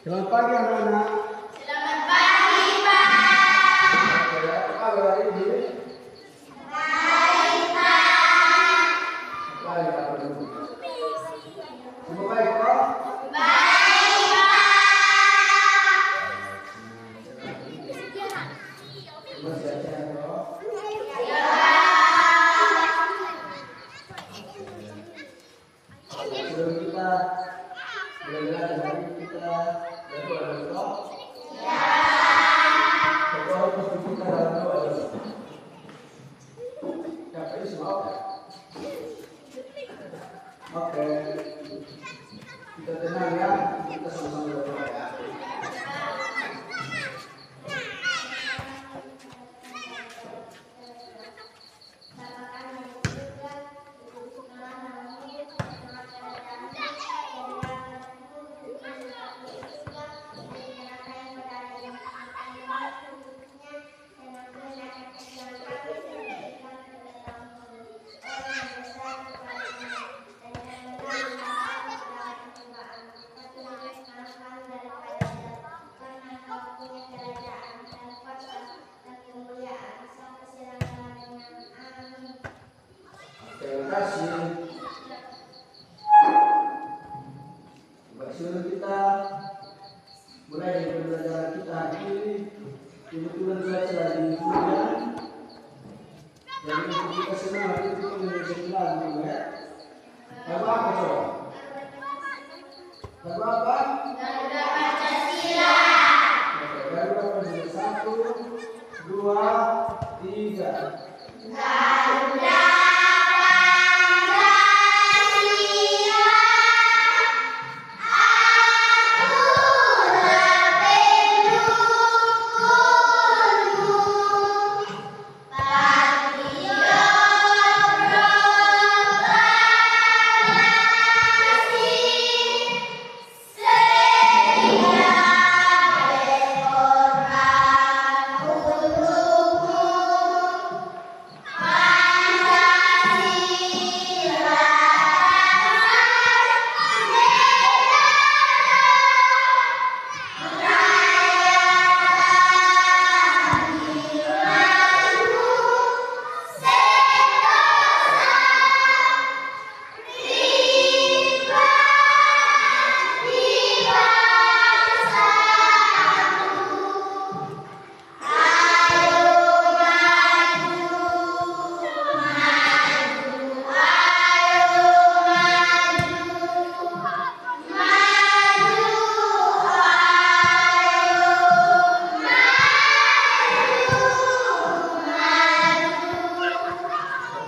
Selamat pagi anak-anak. Selamat pagi, Pak. Oke, apa kabar hari ini? Baik, Pak. Baik, apa dulu? Semua baik, Pak? Baik, Pak. Semua sehat-sehat, Pak? Ya. Sebelum kita belajar hari kita berdoa dulu. Ya. Berdoa harus kita dalam doa dulu. Siapa ini semua? Oke. Kita tenang ya. Kita sama-sama berdoa ya. Terima kasih. Sebelum kita mulai dari pembelajaran kita hari ini, kebetulan cuaca lagi hujan. Jadi untuk kita semua hari ini kita menjadi lagu ya. Lagu apa coba? Lagu apa? Garuda Pancasila. Garuda Pancasila 1, 2, 3. Garuda Pancasila.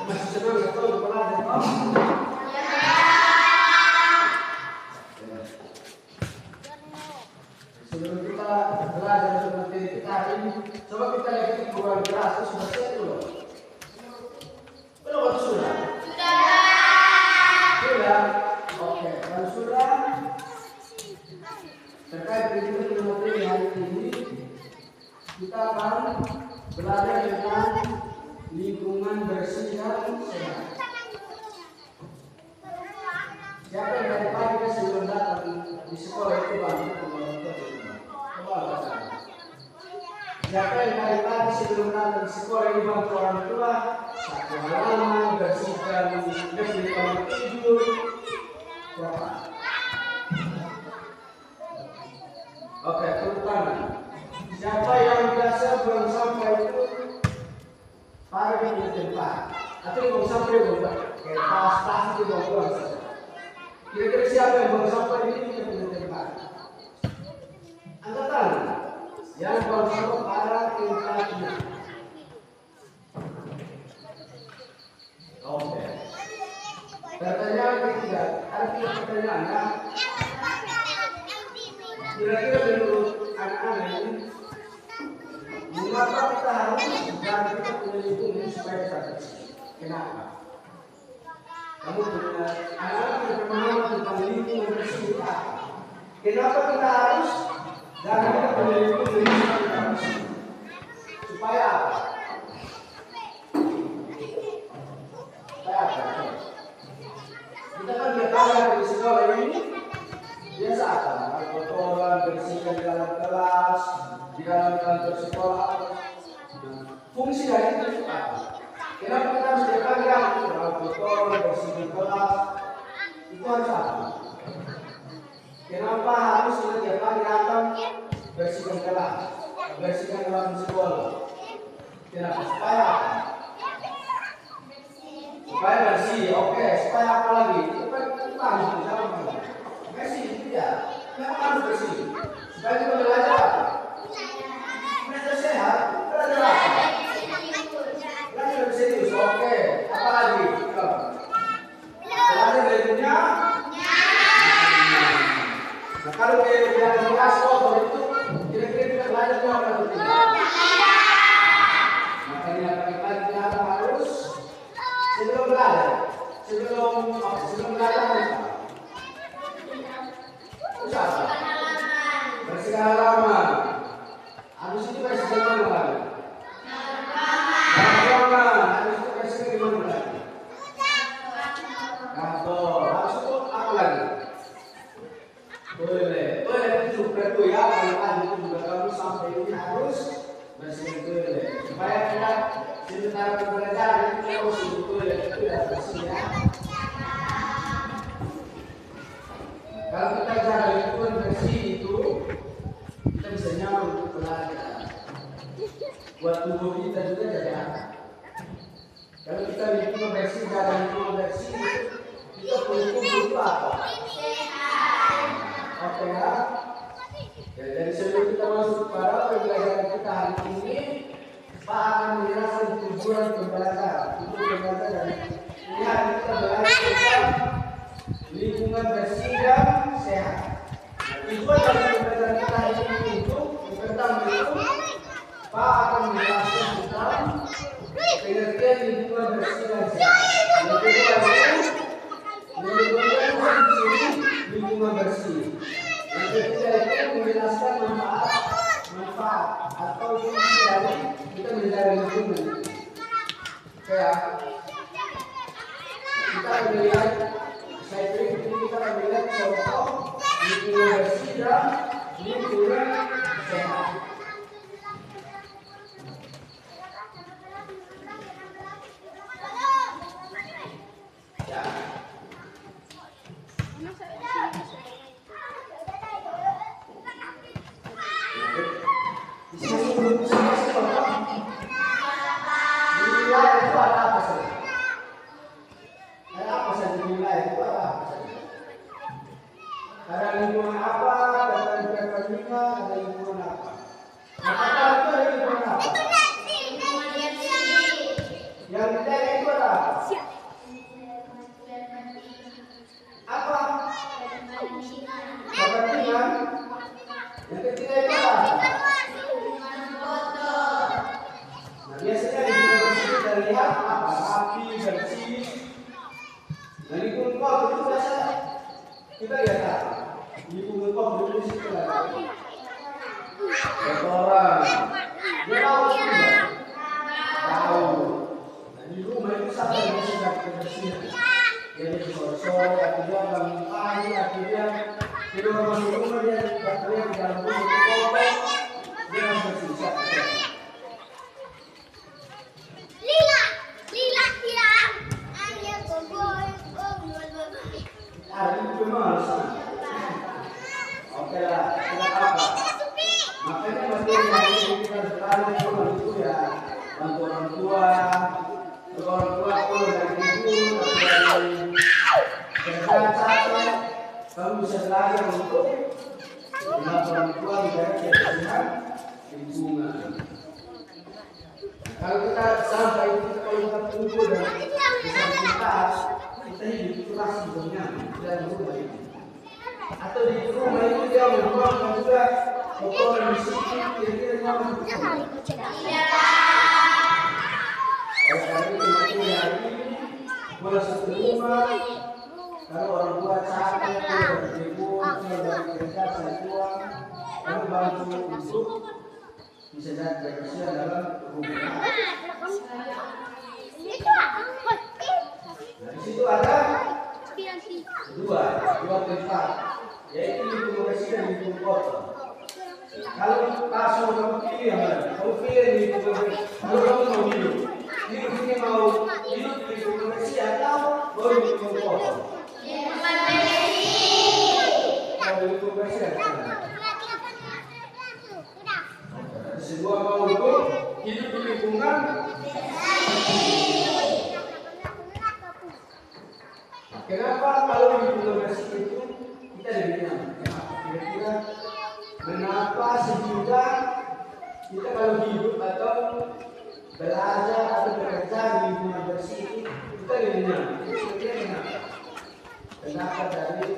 Masih senang ya kalau belajar Pak? Sebelum kita belajar seperti kita hari ini, coba kita lihat di bulan kelas itu sudah siap belum? Belum atau sudah? Sudah. Oke, kalau sudah terkait dengan kita materi hari ini, kita akan belajar tentang lingkungan bersih dan sehat. Siapa yang dari pagi ke sebelum datang di sekolah itu bantu pembantu? Coba katakan. Siapa yang dari pagi sebelum datang di sekolah ini bantu orang tua? Sapu halaman, bersihkan di kamar tidur. Siapa? Oke, terutama siapa yang biasa buang sampah itu taruh di tempat atau buang sampah di tempat kayak tas itu buang saja. Kira-kira siapa yang buang sampah ini kita punya tempat? Angkat tangan. Yang buang sampah pada tempatnya. Oke. Pertanyaan ketiga, artinya pertanyaannya, kira-kira menurut anak-anak ini, mengapa kita harus dan kita punya lingkungan supaya kita bersih? Kenapa? Kamu punya anak-anak punya pemahaman tentang lingkungan bersih itu apa? Kenapa kita harus dan kita punya lingkungan supaya kita bersih? Supaya apa? Supaya apa? Kita kan tiap hari di sekolah ini biasa apa? kotoran, bersihkan di dalam kelas, di dalam kantor sekolah. Fungsi dari itu apa? Kenapa kita harus jaga yang kotoran, bersihkan kelas? Itu harus apa? Kenapa harus setiap kali datang bersihkan kelas, bersihkan ruang sekolah? Kenapa? Supaya apa? Supaya bersih. Oke, supaya apa lagi? Supaya kita harus bersama. Bersih itu ya. Kenapa harus bersih? Supaya kita belajar apa? Belajar sehat. Belajar apa? Belajar serius. Oke. Apa lagi? Belajar dari dunia. Nah, kalau dia kelas kotor itu, kira-kira kita belajar apa itu? Makanya kita harus sebelum belajar, sebelum belajar usaha bersihkan halaman. Habis itu bersihkan mana lagi? Halaman. Habis itu bersihkan di mana lagi? Kantor. Habis itu apa lagi? Toilet itu juga tuh ya, kalau itu juga kamu sampai ini harus bersihkan toilet supaya kita sebentar belajar itu harus toilet itu sudah bersih ya. Kalau kita jaga lingkungan bersih itu, kita bisa nyaman untuk belajar. Buat tubuh kita juga jaga. Kalau kita lingkungan bersih, jaga lingkungan bersih, kita punya tubuh itu apa? Oke ya. Dari sebelum kita masuk pada pembelajaran kita hari ini, Pak akan menjelaskan tujuan pembelajaran. Tujuan pembelajaran ini hari kita belajar tentang lingkungan bersih dan sehat. Tujuan dari pembelajaran kita hari ini itu pertama itu Pak akan menjelaskan tentang pengertian lingkungan bersih dan sehat. Yang kedua itu lingkungan bersih. Yang ketiga itu menjelaskan manfaat atau fungsi dari kita menjaga lingkungan. Kayak kita melihat, saya pikir kita melihat contoh lingkungan bersih dan lingkungan sehat. Ya. Ada lingkungan apa, ada lingkungan ada lingkungan apa? Apakah itu ada lingkungan apa? Yang ketiga itu ada apa? Apa? Kepentingan. Yang ketiga itu apa? Nah, biasanya lingkungan bersih kita lihat apa? Api, bersih. Nah, lingkungan kotor itu biasa kita lihat apa? Lingkungan kotor itu di situ lagi. Kotoran. Dia tahu juga. Tahu. Nah, di rumah itu siapa yang bisa jaga kebersihan? Dia sore-sore, atau dia bangun pagi, atau dia tidur masuk rumah, dia lihat di dalam rumah itu kotor, dia harus bersih. Hari itu cuma oke lah, kenapa apa? Makanya materi yang kita sekarang itu ya bantu orang tua dari ibu, dari kerjaan capek, kamu bisa belajar untuk membantu orang tua menjaga kebersihan lingkungan. Kalau kita sampai kalau kita kumpul dan bisa kita hidup itu rasa sebenarnya dan rumah itu. Atau di rumah itu dia membuang juga kotoran di situ, kira-kira nyaman. Oleh karena itu hari ini mulai satu rumah, kalau orang tua capek, dari ibu, dari kerja, saya pulang, kamu bantu untuk bisa jadi kebersihan dalam rumah. Nah, di situ ada dua tempat. yaitu lingkungan bersih dan lingkungan kotor. Kalau langsung kamu pilih yang mana? Kamu pilih lingkungan bersih. Kalau kamu mau hidup ini mau hidup di lingkungan bersih atau mau lingkungan kotor? Kalau lingkungan bersih semua mau hidup di lingkungan. Kenapa kalau lingkungan bersih itu kita lebih nyaman? Kenapa? Kira-kira kenapa sehingga kita kalau hidup atau belajar atau bekerja di lingkungan bersih itu kita lebih nyaman? Kira-kira kenapa? Kenapa dari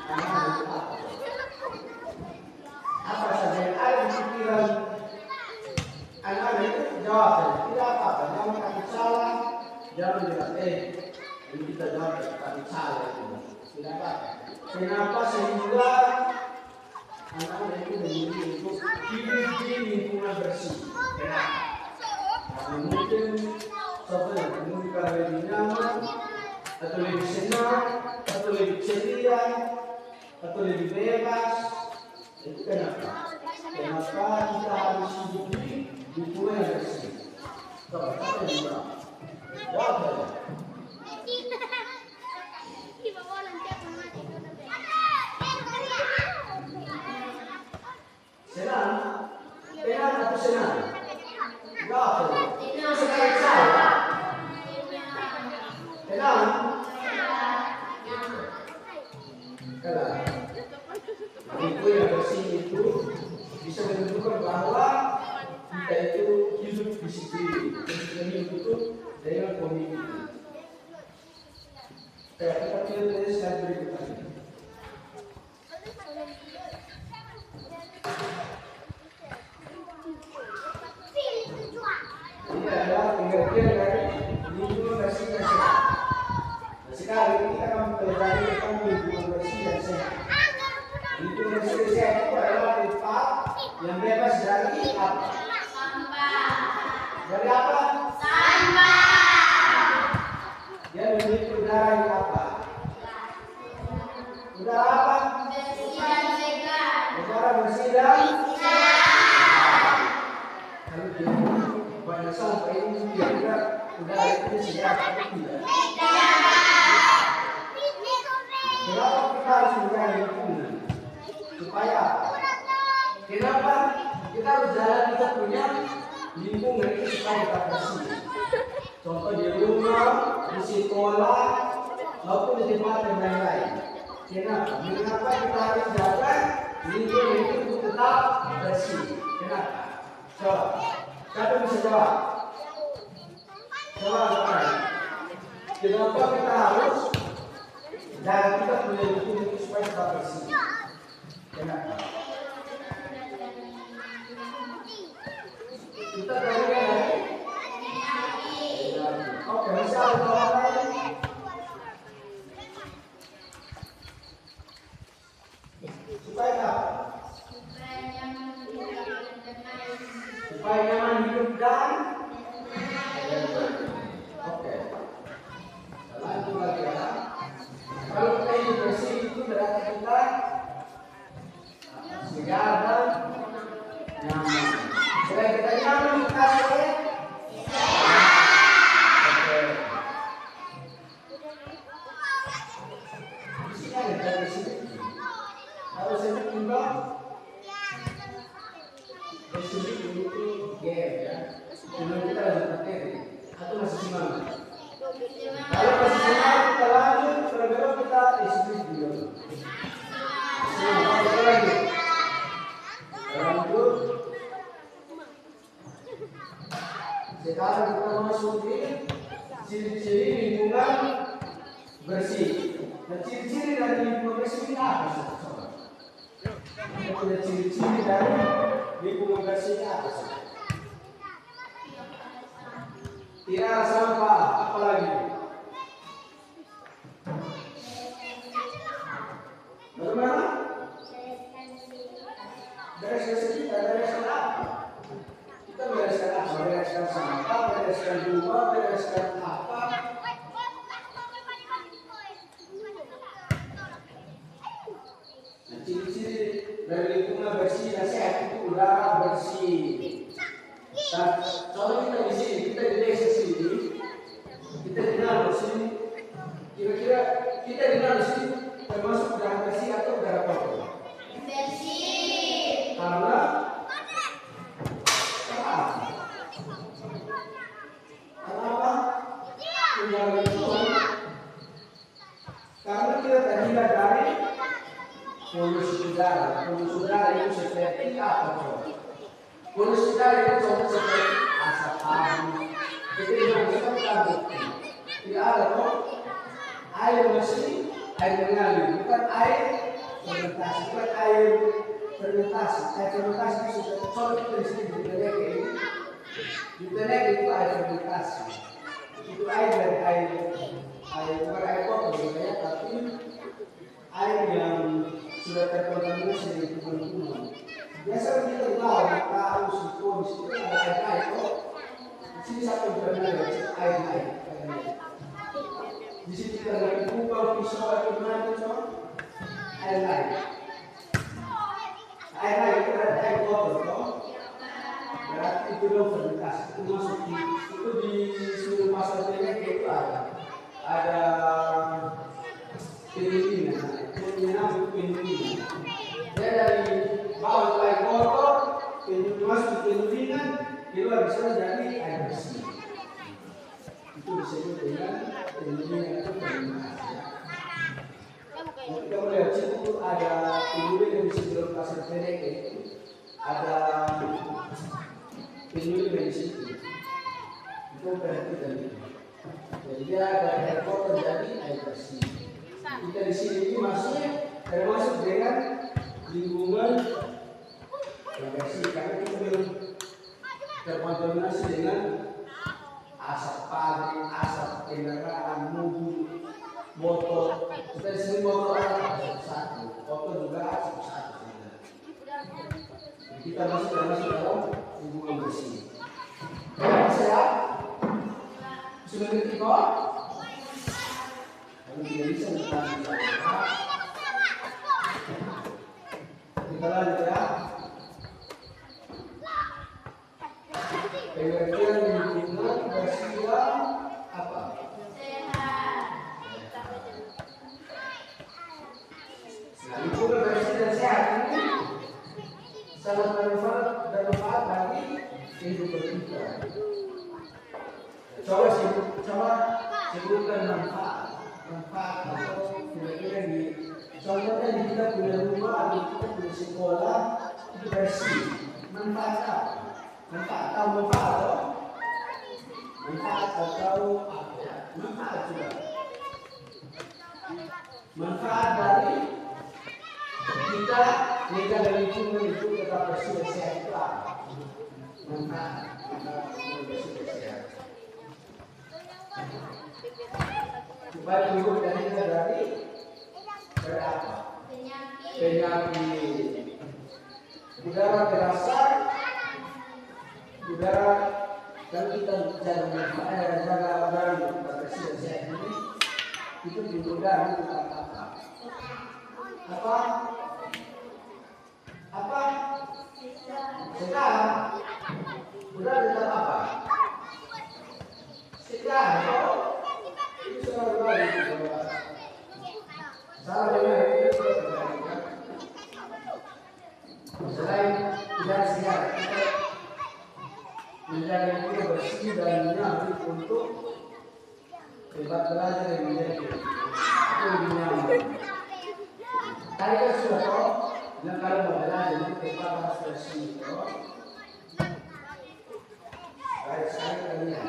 anak-anak apa saja yang ada di pikiran anak-anak itu jawab saja, tidak apa-apa, jangan takut salah, jangan bilang ini kita jawab takut salah itu, tidak apa-apa. Kenapa sehingga anak-anak itu memilih untuk hidup di lingkungan bersih? Kenapa? Karena mungkin sebenarnya mungkin karena lebih nyaman, atau lebih senang, atau lebih ceria, atau lebih bebas. Itu kenapa? Kenapa kita harus hidup di lingkungan yang bersih? Coba kita juga jawab saja. Senang? Senang atau senang? Jawab saja. Itu sekali salah. Senang? Kalau lingkungan yang bersih itu bisa menunjukkan bahwa kita itu hidup disiplin, dan hidup itu dengan komitmen. Kita pilih dari slide berikutnya. Ini adalah pengertian dari lingkungan bersih dan sehat. Nah, sekarang ini kita akan mempelajari tentang lingkungan bersih dan sehat. Lingkungan bersih dan sehat itu adalah tempat yang bebas dari apa? Sampah. Dari apa? Sampah. Dia memiliki udara yang apa? Udara apa? Bersih dan segar. Udara bersih dan kalau dia banyak sampah ini kira-kira udara itu segar atau tidak? Kenapa kita harus menjaga lingkungan? Supaya apa? Kenapa kita harus jalan kita punya lingkungan itu supaya kita bersih? Contoh di rumah, di sekolah, maupun di tempat yang lain-lain. Kenapa? Kenapa kita harus jaga lingkungan itu untuk tetap bersih? Kenapa? Coba, siapa bisa jawab? Coba. Kenapa kita harus jaga kita punya lingkungan itu supaya tetap bersih? Kenapa? Kita dari oke, bisa ada orang lain? Supaya apa? Supaya nyaman hidup dan oke. Lanjut lagi ya. Kalau kita hidup bersih itu berarti kita segar dan nyaman. Selain kita nyaman, kita sehat. Kalau saya timbang, tersebut itu game ya. Sebelum kita lanjut materi, atau masih semangat. Kalau masih semangat kita lanjut, kalau kita tersebut dulu. Kita lanjut. Lanjut. Sekarang kita masuk di ciri-ciri lingkungan bersih. Nah, ciri-ciri dari lingkungan bersih ini apa sih? Kita punya ciri-ciri dari lingkungan bersih ini apa sih? Tidak ada sampah, apa lagi? Bagaimana? Bereskan kita, bereskan apa? Kita bereskan apa? Bereskan sampah, bereskan rumah, bereskan apa? dari lingkungan bersih dan sehat itu udara bersih. Dan kalau kita di sini, kita di desa sini, kita dikenal di sini, kira-kira kita dikenal di sini termasuk udara bersih atau udara kotor? Bersih. Karena apa? Udara itu karena kita terhindar dari polusi udara. Polusi udara itu seperti apa? Polusi udara itu contoh seperti asap abu. Jadi yang kita bukti tidak ada kok air bersih, air mengalir, bukan air fermentasi, bukan air fermentasi. Air fermentasi itu contoh kita di sini di Teneke ini. Di Teneke itu air fermentasi. Itu air dari air bukan air kotor ya, tapi air yang sudah terkontaminasi dengan kuman-kuman. Biasa kita tahu, tahu situ di situ ada air kok. Di sini satu benar air. Di sini kita ada kubang, pisau, atau mana itu air. Air itu berarti air kotor toh. Berarti itu dong fermentasi. Itu masuk di seluruh pasar Teneke itu ada penyulingan. Dia dari bawah itu air kotor, masuk penyulingan, keluar di sana jadi air bersih. Itu disebut dengan penyulingan atau fermentasi. Kita melihat situ ada penyulingan di sebelum pasar Teneke itu ada penyulingan di situ. Itu perhatikan itu. Jadi dia ada air kotor jadi air bersih. Kita di sini ini termasuk dengan lingkungan yang bersih karena kita belum terkontaminasi dengan asap pabrik, asap kendaraan, mobil, motor. Kita di sini motor ada asap satu, motor juga asap satu. Kita masih termasuk dalam lingkungan bersih. Sehat? Sudah ngerti kok? Kalau tidak bisa kita lanjut ya. Pengertian lingkungan bersih apa? Sehat. Nah, lingkungan bersih dan sehat ini sangat bermanfaat bagi kehidupan kita. Coba sebutkan manfaat atau kira-kira di contohnya di kita punya rumah atau kita punya sekolah itu bersih. Manfaat apa? Manfaat atau manfaat atau apa? Manfaat juga. Manfaat dari kita menjaga lingkungan itu tetap bersih dan sehat itu apa? Manfaat bersih dan sehat. Supaya hidup dan kita dari berapa? Penyakit. Udara berasal, udara kalau kita jaga udara yang bersih dan sehat ini, itu di udara bukan apa? Apa? Sekarang udara tetap apa? Sekarang itu salah berbalik. Salah berbalik itu selain tidak sehat, kita menjaga diri bersih dan nyaman untuk tempat belajar yang menjadi itu lebih nyaman. Tadi kan sudah tahu, dan kalau mau belajar itu tempat harus bersih. Baik sekali kalian.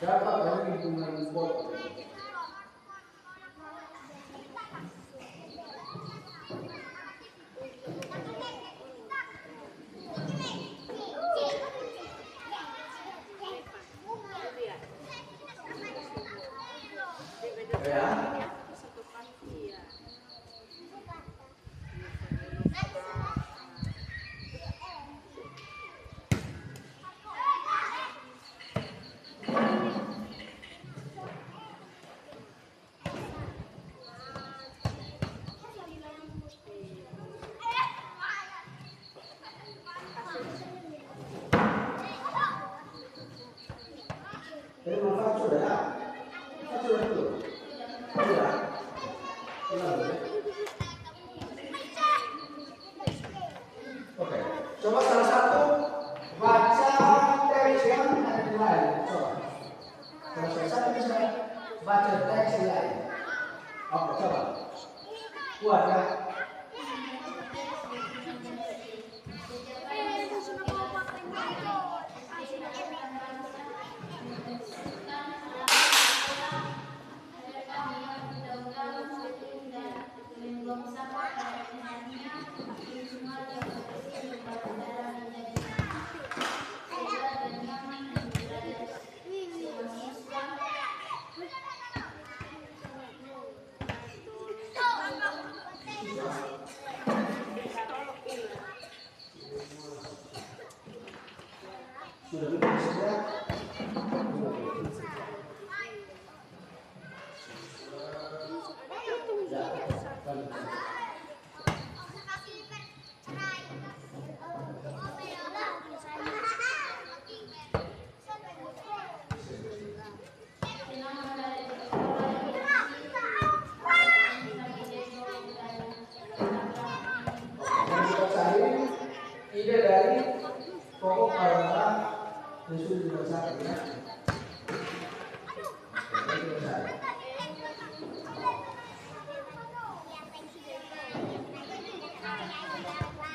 Dampak dari lingkungan kotor. Ya. dulu ya. Oke, coba salah satu baca teks yang ada di lain. Coba. Kalau salah satu bisa baca teks yang lain. Oke, coba. Kuat ya. Sudah bisa. Ide dari pokok paragraf yang sudah dibacakan ya.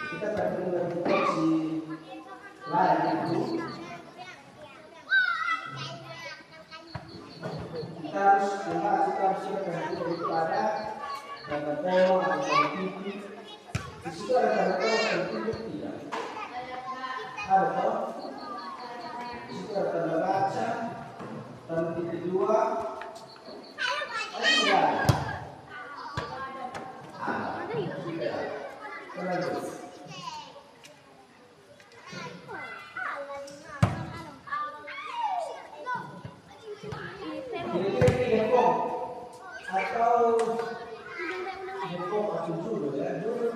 Kita tadi mengenai si lain itu kita harus perhatikan itu ada tanda tol atau tanda titik. Di situ ada tanda tol dan titik tidak. Ada toh? Di situ ada tanda baca, tanda titik dua. Ada tidak? Ada. Kira-kira depok atau depok atau judul ya, judul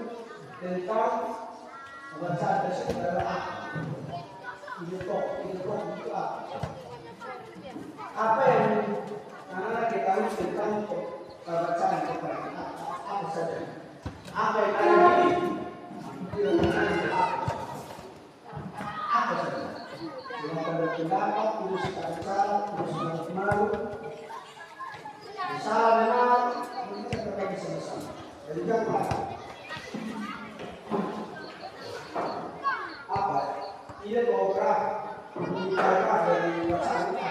tentang bacaan tersebut adalah apa? Depok itu apa? Apa yang anak-anak ketahui tentang bacaan kita? Apa saja? Apa yang ada di bacaan kita? Apa saja? Dengan pendapat, terus kata, terus malu, salah benar, kita tetap sama-sama. Jadi jangan apa? Ini program pembicaraan dari bacaan kita.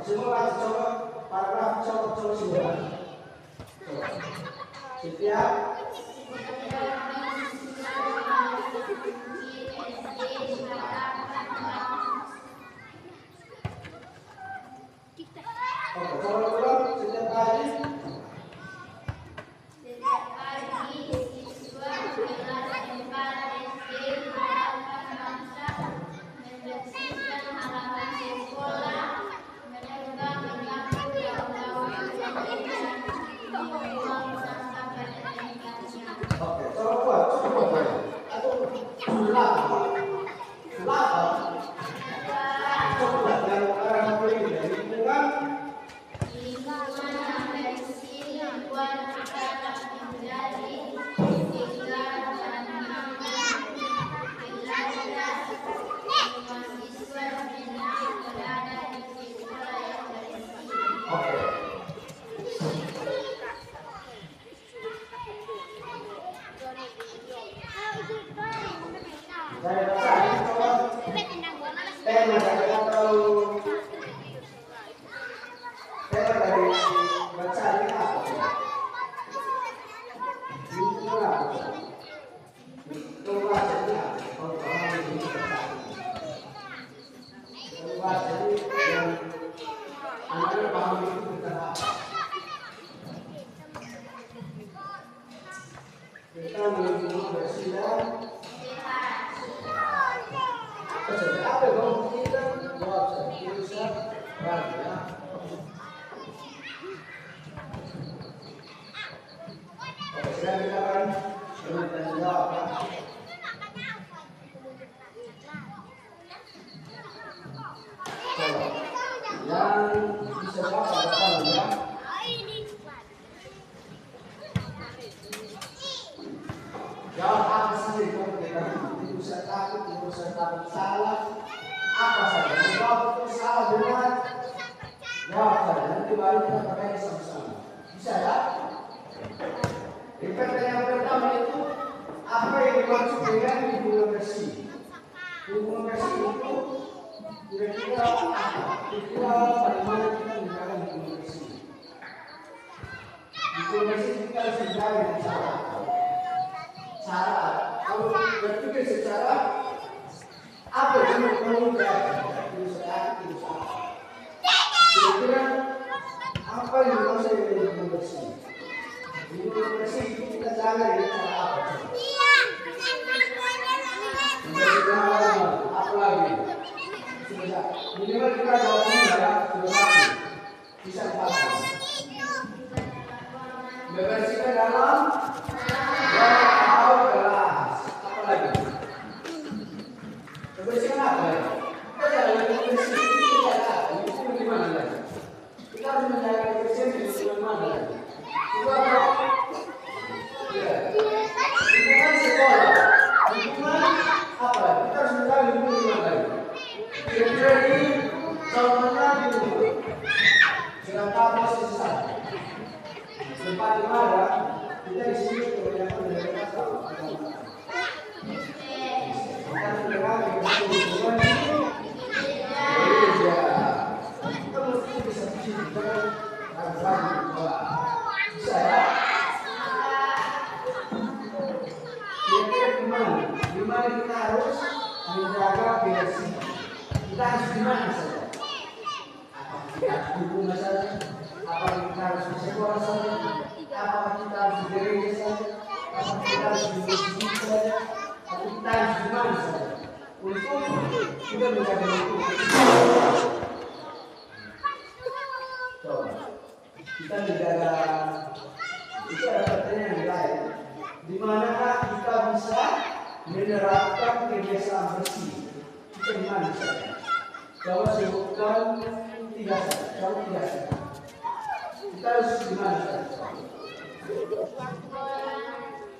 Coba paragraf coba semua. Coba. Setiap coba setiap hari siswa kelas 4 SD harapan bangsa membersihkan halaman sekolah, menegak menyapu daun-daunan dan membuang sampah pada tempatnya. oke, coba. Atau sulap. Coba yang orang beri dari lingkungan Lingkungan bersih buat kita menjadi sehingga jangan belajar mahasiswa menjadi berada di sekolah yang bersih. oke. Saya baca coba tema dari atau tema dari bacaan ini apa? Lingkungan apa? Coba jadi apa? Coba jadi yang anda paham itu tentang apa? Kita melindungi bersih dan jawab ya. Coba. Yang bisa jawab ada apa ya? Jawab apa saja itu kita tidak usah takut salah apa saja. Jawab itu salah benar. Jawab saja. Nanti baru kita pakai sama-sama. Bisa ya? Pertanyaan pertama itu apa yang dimaksud dengan hubungan bersih? Hubungan bersih itu kira-kira apa? Kira-kira bagaimana kita menggunakan hubungan bersih? Hubungan bersih kita harus menjaga dengan cara kalau berpikir secara apa yang mengucapkan kira-kira apa yang dimaksud dengan hubungan bersih? Hubungan bersih itu kita jaga dengan cara apa? Apa lagi? Minimal kita jawabnya ya, sudah satu. Bisa empat. Membersihkan dalam atau gelas. Apa lagi? Membersihkan apa ya? Kita jangan membersih. Itu bagaimana lagi? Kita harus menjaga kebersihan di mana lagi? Juga ya. Ini kan sekolah. Lingkungan apa? Kita harus menjaga lingkungan di mana lagi? Kira-kira ini contohnya di rumah. Dengan kampus sesat. Tempat di mana kita di sini kebanyakan menjaga sama. Kita mendengar hubungan gereja. Kita mesti bisa mencintai bisa ya? Kira-kira gimana kita harus menjaga bersih? Kita harus gimana saja? Apakah kita harus hubungan saja? Apakah kita harus di sekolah saja? Apakah kita harus di gereja saja? Apakah kita harus di masjid saja? Atau kita harus gimana saja? Untuk kita menjaga itu. Coba kita menjaga itu ada pertanyaan yang lain. Di manakah kita bisa menerapkan kebiasaan bersih? Kita di mana saja? Coba sebutkan tiga saja. Coba tiga saja. Kita harus di mana saja?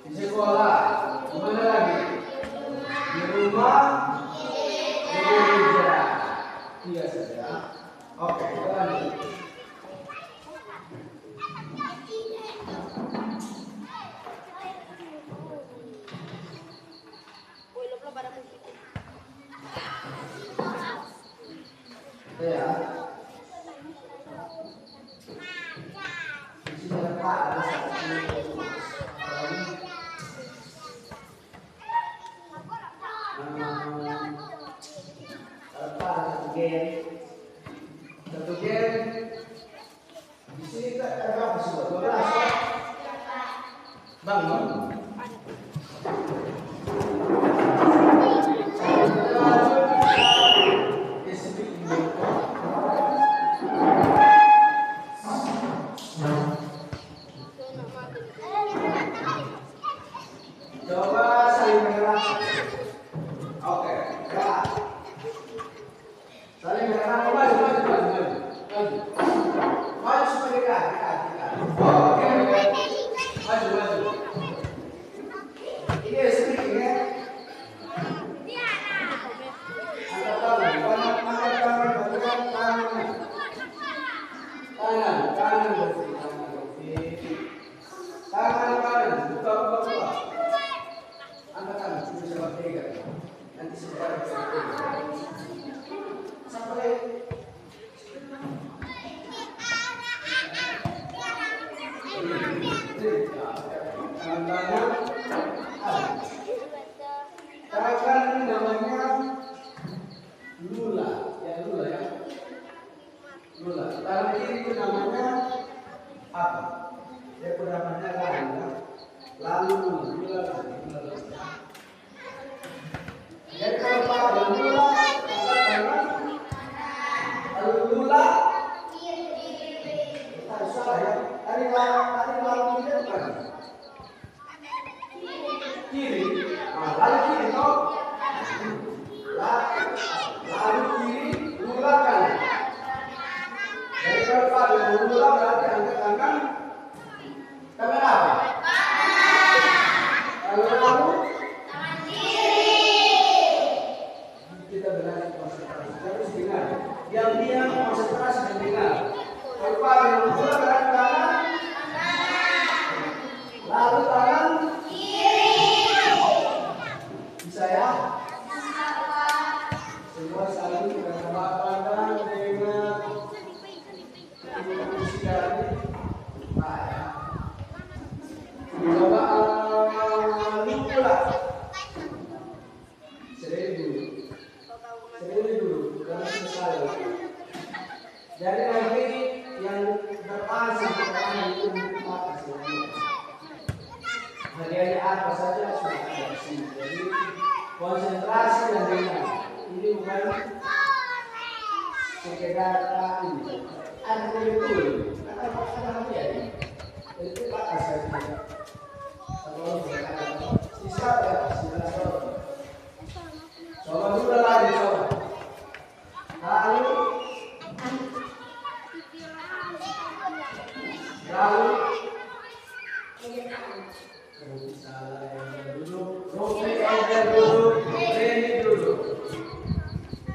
Di sekolah. Di mana lagi? Di rumah. Di gereja. Tiga saja. Oke, kita lanjut. Ya. Di sini ada satu game. Di sini ada apa sih? 12. Bang. Coba saling menyerang. Oke, gerak. Saling menyerang. Maju. Maju supaya dekat. Oke. Maju. Ini sedikit ya. Angkat tangan bersih. Tangan kanan, buka. Angkat tangan, bisa pegang. Nanti sebentar sampai tangan ini namanya lula ya. Lula. Tangan kiri itu namanya apa? Dia namanya lalu lula. Jadi kalau pada lula, kalau lula, kita salah ya. Tadi lalu kita bukan kiri. Nah, lalu kiri toh. Lalu kiri ulang kanan. Jadi kalau pada ulang berarti angkat tangan apa? Kalau lalu kita berani konsentrasi. Terus dengar. Diam-diam konsentrasi dan dengar. Kalau pada ulang berarti tangan. Lalu tangan bisa ya? Semua saling berkembang dengan sekali. Coba pula. Sendiri dulu, karena selesai. Jadi nanti yang berpasang pertanyaan itu maka semuanya. Hadiahnya apa saja sudah ada di sini. Jadi konsentrasi dan dengar. Ini bukan sekedar ini. Ada betul. Karena apa ya? Itu pakai saja. Kalau berkata sisa ya sisa soal. Soal dulu lagi soal. Lalu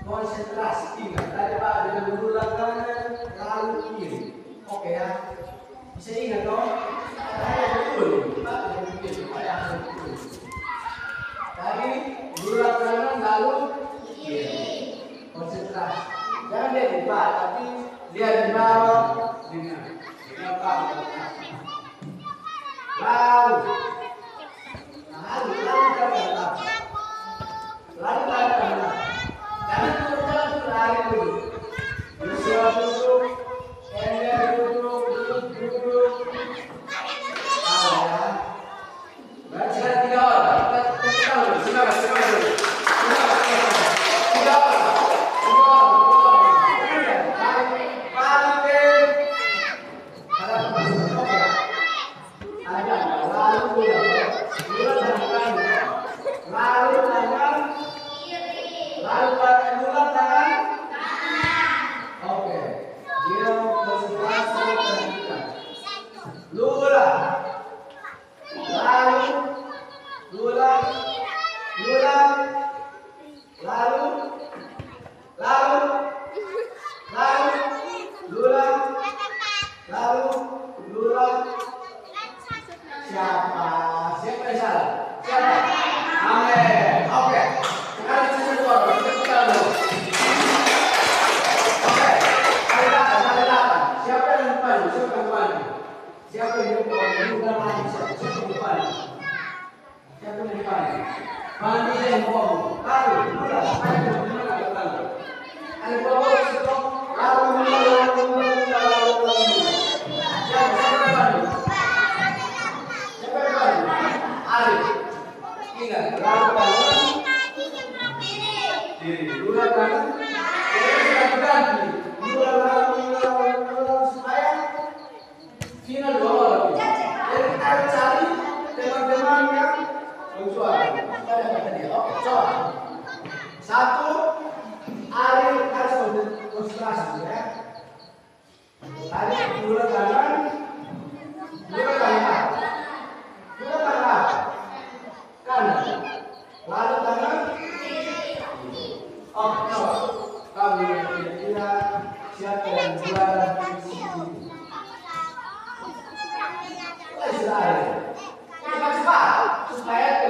konsentrasi ingat tadi Pak dengan berulang kanan lalu kiri. Oke ya, bisa ingat dong. Betul Pak betul. Tadi berulang kanan lalu kiri. Konsentrasi. Jangan lihat di Pak, tapi lihat di bawah dengan Pak. Lalu lari dulu. Duduk. Baca 3 orang. Kita tahu. Silakan dulu. Supaya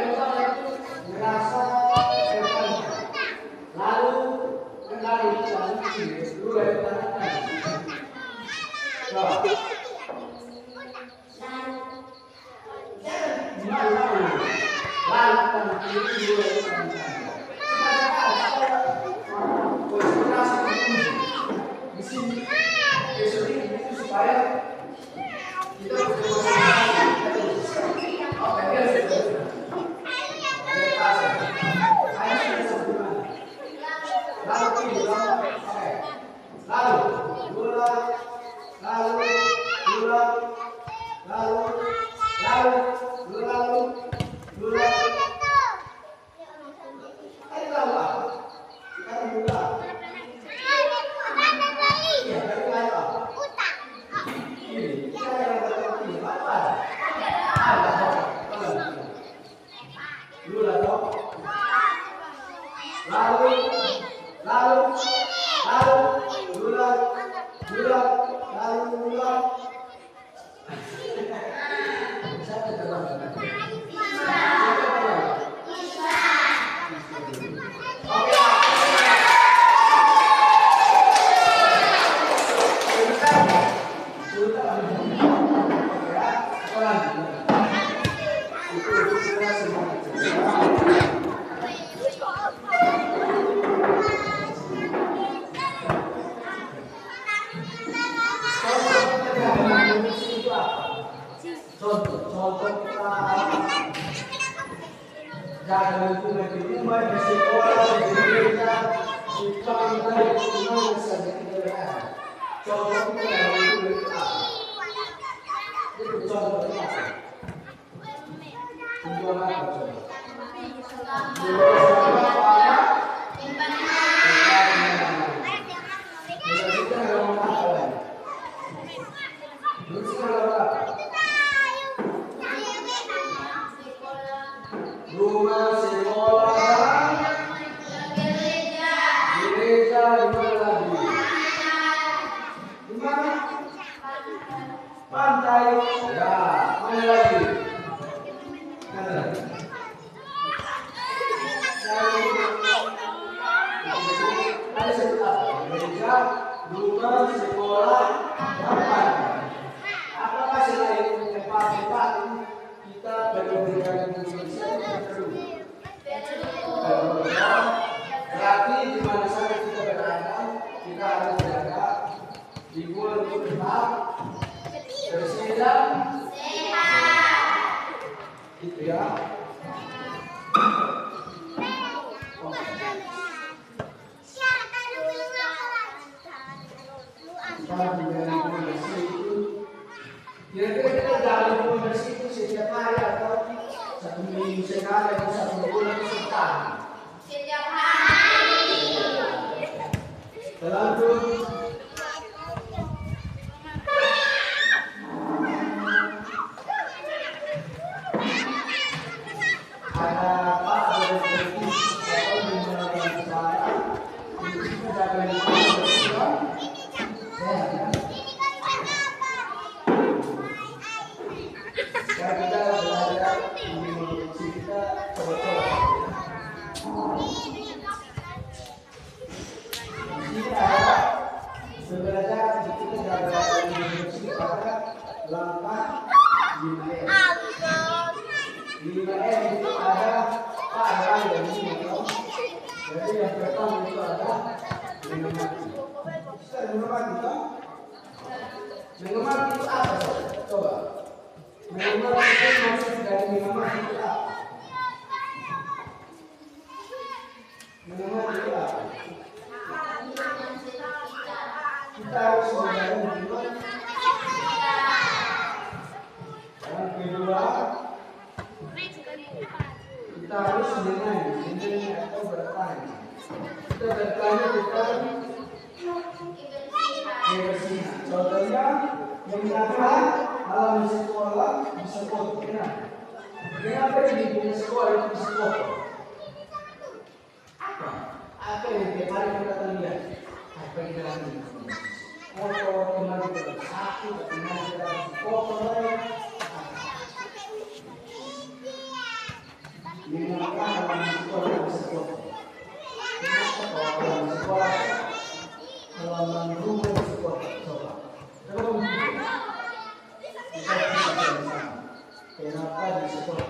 Lalu, lalu, lalu, bulat, bulat, lalu bulat. Siapa yang terbang? Siapa yang terbang? Oke. Sebentar. Ya, pelan. Itu kita semua. Contoh kita jangan lingkungan di rumah, di sekolah, di gereja, di pantai, di mana saja kita berada. Contoh kita dalam lingkungan itu apa? Itu contohnya apa? Tujuan apa contoh? Rumah, sekolah, gereja, di mana lagi? Di mana? Pantai. Ya, mana lagi? Mana lagi? Ada sebut apa? Gereja, rumah, sekolah, dan pantai. Apakah selain tempat-tempat kita perlu berikan Indonesia? Berarti di mana saja kita berada, kita harus jaga lingkungan itu tetap bersih dan sehat. Gitu ya. Kita menjaga lingkungan bersih itu. Kira-kira kita jaga lingkungan bersih itu setiap hari atau satu minggu sekali atau satu bulan sekali? Setiap hari. Lalu ada apa? Ada berarti atau menggunakan cara untuk menjaga lingkungan bersih dan sehat. Ya, kita belajar di kita coba-coba. Ini ada belajar kita jaga bersih pada langkah 5M. 5M itu ada pada dan minum. Jadi yang pertama itu ada mengemati. Kita mengemati kan? Mengemati itu apa? Coba. Mengemati itu maksud dari mengemati itu apa? Mengemati itu apa? Kita harus menjaga hubungan. Yang kedua, kita harus menilai atau bertanya. Kita bertanya tentang kebersihan. Contohnya, menjaga halaman sekolah bisa kotor. Kenapa di sekolah itu bisa kotor? Apa yang tiap hari kita lihat? Apa yang kita lihat? Kotor, kemarin kita sakit, kemarin kita kotor. Mengapa halaman sekolah bisa kotor? Kenapa halaman sekolah, halaman rumah bisa kotor? Coba. Coba mungkin. Kenapa di sekolah?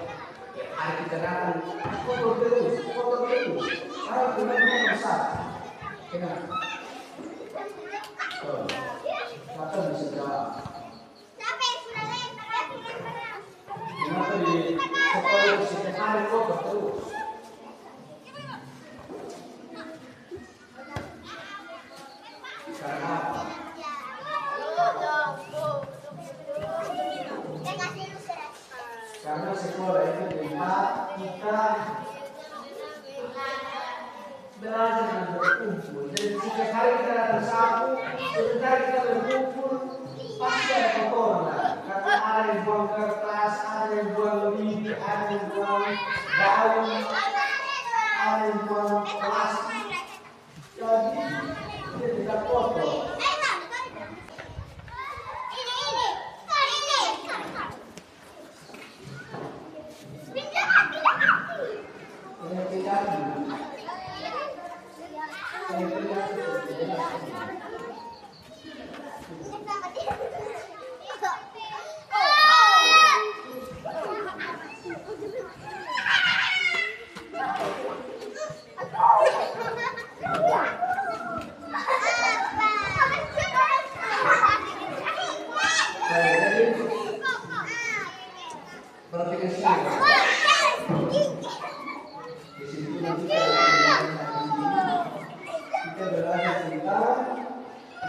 Hari kita datang kotor terus. Kalau benar-benar besar. Kenapa? Kata bisa jawab. Kenapa di sekolah setiap hari kotor terus? Karena apa? Karena sekolah itu tempat kita belajar dan berkumpul. Jadi setiap hari kita bersapu, sebentar kita berkumpul, pasti ada kotoran. Karena ada yang buang kertas, ada yang buang lidi, ada yang buang daun,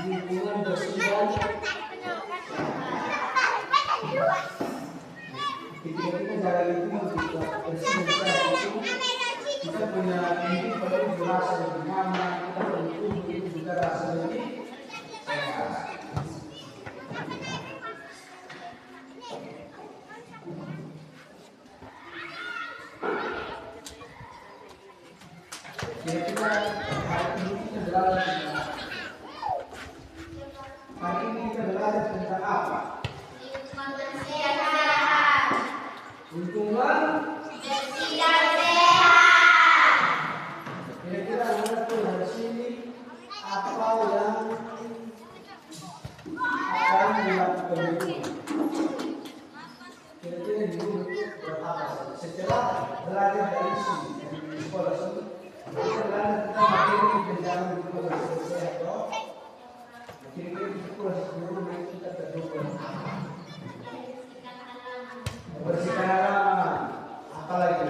Lingkungan bersih dan ketika kita jaga lingkungan kita bersih kita punya mimpi perlu merasa lebih nyaman, kita perlu itu juga rasa lebih sehat. Kira-kira hari ini kita belajar tentang apa? Lingkungan bersih dan sehat. Kira-kira anda tuh dari sini apa yang akan dilakukan dulu? Kira-kira dulu buat apa? Setelah belajar dari sini dari sekolah sini, kita belajar tentang materi penjara dulu selesai atau kira-kira di sekolah sebelumnya kita terjumpa membersihkan halaman, apalagi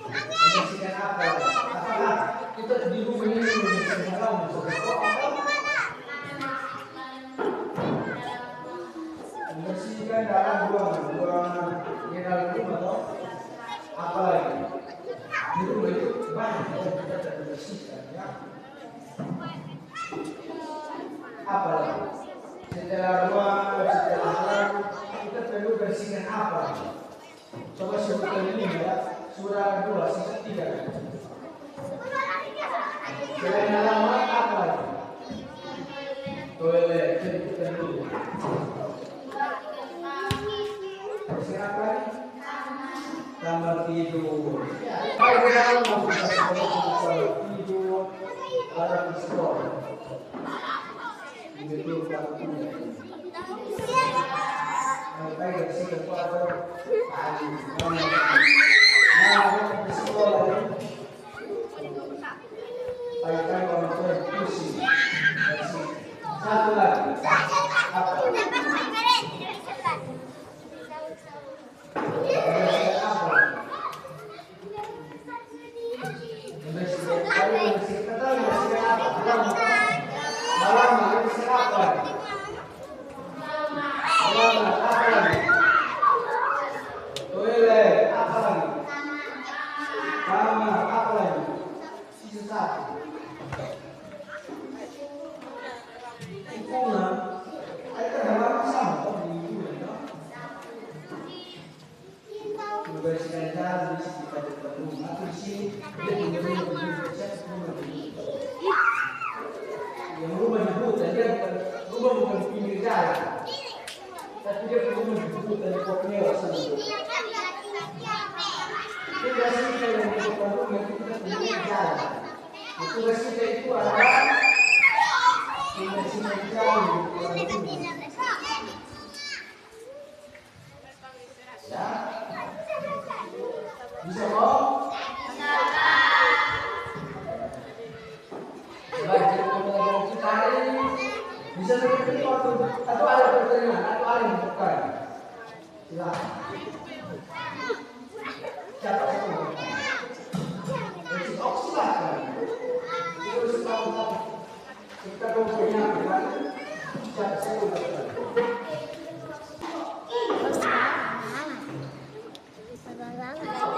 membersihkan apa? Apalagi kita di rumah ini membersihkan halaman, membersihkan dalam ruangan di dalam rumah atau apalagi di rumah itu banyak yang kita terbersihkan ya. Apalagi setelah ruangan, setelah halaman kita perlu bersihkan apa? Coba sebutkan ini ya, surah 2 sisa 3. Selain halaman apa lagi? Toilet, sebutkan dulu. Bersihkan apa lagi? Kamar tidur. Kalau kita mau kamar tidur, ada pistol. Betul waktunya. Sampai dari sini kepada orang tua pusing. Satu lagi. Apa? Membersihkan jalan di sekitar dekat rumah atau di sini dia tinggal yang rumah di hutan dia rumah bukan di pinggir jalan tapi dia rumah di hutan di Borneo sana dia biasanya kita yang di depan rumah itu kita pinggir jalan tugas kita itu adalah membersihkan jalan di depan rumah ya. Bisa kok? Belajar pembelajaran kita hari ini bisa seperti waktu atau ada pertanyaan atau ada yang bukan? Silakan. Siapa yang mau? Oh silakan. Terus kita punya kan? Siapa saya udah.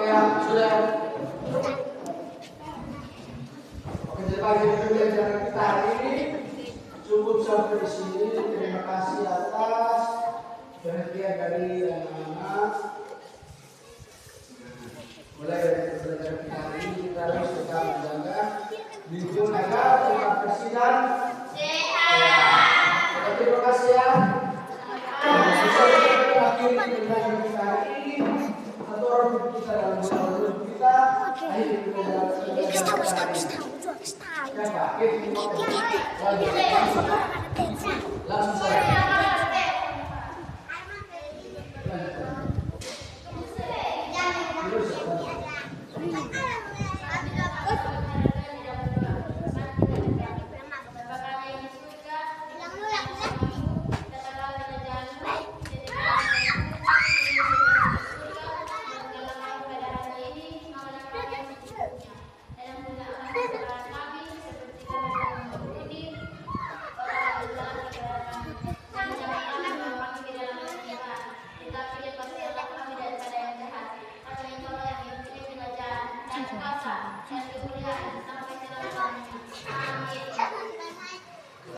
Ya, sudah. Oke, jadi pembelajaran kita hari ini cukup sampai di sini. Terima kasih atas perhatian dari anak-anak. Mulai dari pembelajaran kita hari ini kita harus tetap menjaga lingkungan agar tetap bersih dan sehat. Terima kasih ya. Sampai akhir pembelajaran kita hari ini. Atau kita dalam kita Kasih tahu, kasih tahu, kasih tahu, kasih tahu. Siapa? Kevin. Kita, kita, kita, kita, kita, kita, kita, kita, kita,